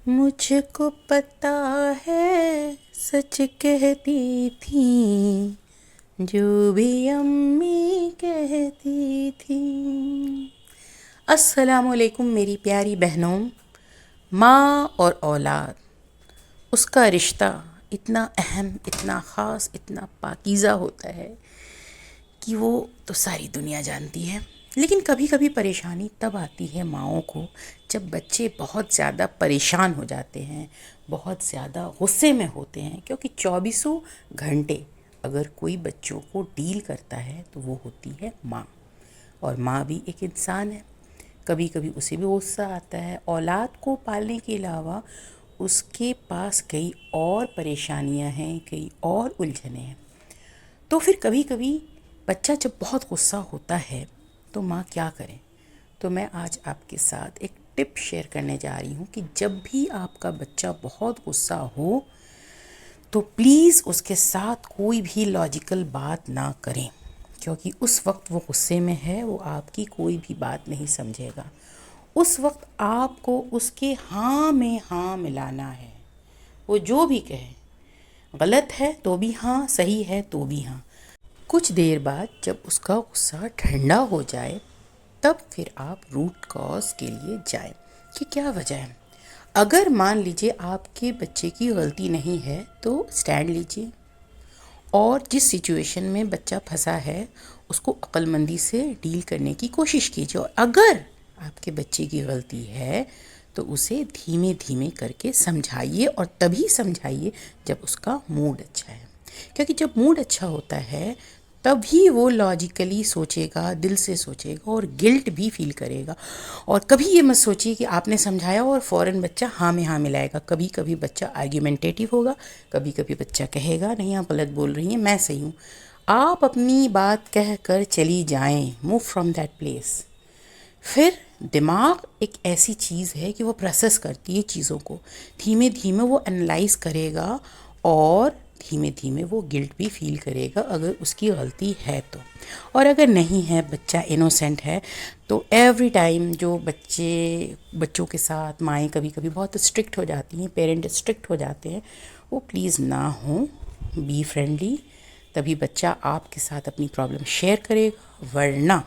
मुझको पता है सच कहती थी जो भी अम्मी कहती थी। अस्सलामुअलैकुम मेरी प्यारी बहनों। माँ और औलाद, उसका रिश्ता इतना अहम, इतना ख़ास, इतना पाकीज़ा होता है कि वो तो सारी दुनिया जानती है। लेकिन कभी कभी परेशानी तब आती है माँओं को जब बच्चे बहुत ज़्यादा परेशान हो जाते हैं, बहुत ज़्यादा गुस्से में होते हैं, क्योंकि चौबीसों घंटे अगर कोई बच्चों को डील करता है तो वो होती है माँ। और माँ भी एक इंसान है, कभी कभी उसे भी गुस्सा आता है। औलाद को पालने के अलावा उसके पास कई और परेशानियाँ हैं, कई और उलझनें हैं। तो फिर कभी कभी बच्चा जब बहुत गुस्सा होता है तो माँ क्या करें। तो मैं आज आपके साथ एक टिप शेयर करने जा रही हूँ कि जब भी आपका बच्चा बहुत गुस्सा हो तो प्लीज़ उसके साथ कोई भी लॉजिकल बात ना करें, क्योंकि उस वक्त वो गुस्से में है, वो आपकी कोई भी बात नहीं समझेगा। उस वक्त आपको उसके हाँ में हाँ मिलाना है। वो जो भी कहे, गलत है तो भी हाँ, सही है तो भी हाँ। कुछ देर बाद जब उसका गुस्सा ठंडा हो जाए तब फिर आप रूट कॉज के लिए जाएं कि क्या वजह है। अगर मान लीजिए आपके बच्चे की गलती नहीं है तो स्टैंड लीजिए और जिस सिचुएशन में बच्चा फंसा है उसको अक्लमंदी से डील करने की कोशिश कीजिए। और अगर आपके बच्चे की गलती है तो उसे धीमे धीमे करके समझाइए, और तभी समझाइए जब उसका मूड अच्छा है, क्योंकि जब मूड अच्छा होता है तभी वो लॉजिकली सोचेगा, दिल से सोचेगा और गिल्ट भी फील करेगा। और कभी ये मत सोचिए कि आपने समझाया और फ़ौरन बच्चा हाँ में हाँ मिलाएगा। कभी कभी बच्चा आर्ग्यूमेंटेटिव होगा, कभी कभी बच्चा कहेगा नहीं आप गलत बोल रही हैं, मैं सही हूँ। आप अपनी बात कह कर चली जाएं, मूव फ्रॉम दैट प्लेस। फिर दिमाग एक ऐसी चीज़ है कि वो प्रोसेस करती है चीज़ों को, धीमे धीमे वो एनालाइज करेगा और धीमे धीमे वो गिल्ट भी फील करेगा अगर उसकी गलती है तो। और अगर नहीं है, बच्चा इनोसेंट है, तो एवरी टाइम जो बच्चों के साथ माएँ कभी कभी बहुत स्ट्रिक्ट हो जाती हैं, पेरेंट स्ट्रिक्ट हो जाते हैं, वो प्लीज़ ना हो, बी फ्रेंडली। तभी बच्चा आपके साथ अपनी प्रॉब्लम शेयर करेगा, वरना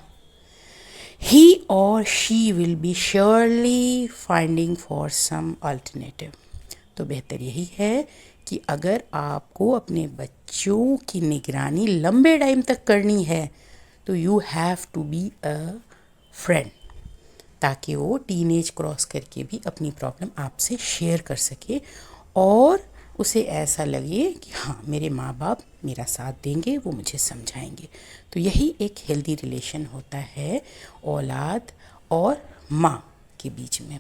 he or she will be surely finding for some alternative। तो बेहतर यही है कि अगर आपको अपने बच्चों की निगरानी लंबे टाइम तक करनी है तो you have to be a friend, ताकि वो टीनेज क्रॉस करके भी अपनी प्रॉब्लम आपसे शेयर कर सके और उसे ऐसा लगे कि हाँ मेरे माँ बाप मेरा साथ देंगे, वो मुझे समझाएंगे। तो यही एक हेल्दी रिलेशन होता है औलाद और माँ के बीच में,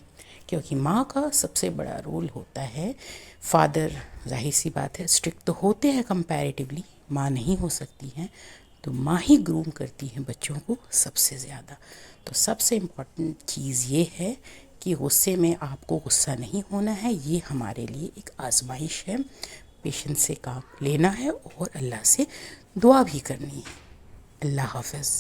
क्योंकि माँ का सबसे बड़ा रोल होता है। फादर जाहिर सी बात है स्ट्रिक्ट तो होते हैं कंपैरेटिवली, माँ नहीं हो सकती हैं, तो माँ ही ग्रूम करती हैं बच्चों को सबसे ज़्यादा। तो सबसे इम्पॉर्टेंट चीज़ ये है कि गुस्से में आपको गुस्सा नहीं होना है, ये हमारे लिए एक आजमाइश है। पेशेंस से काम लेना है और अल्लाह से दुआ भी करनी है। अल्लाह हाफ़िज़।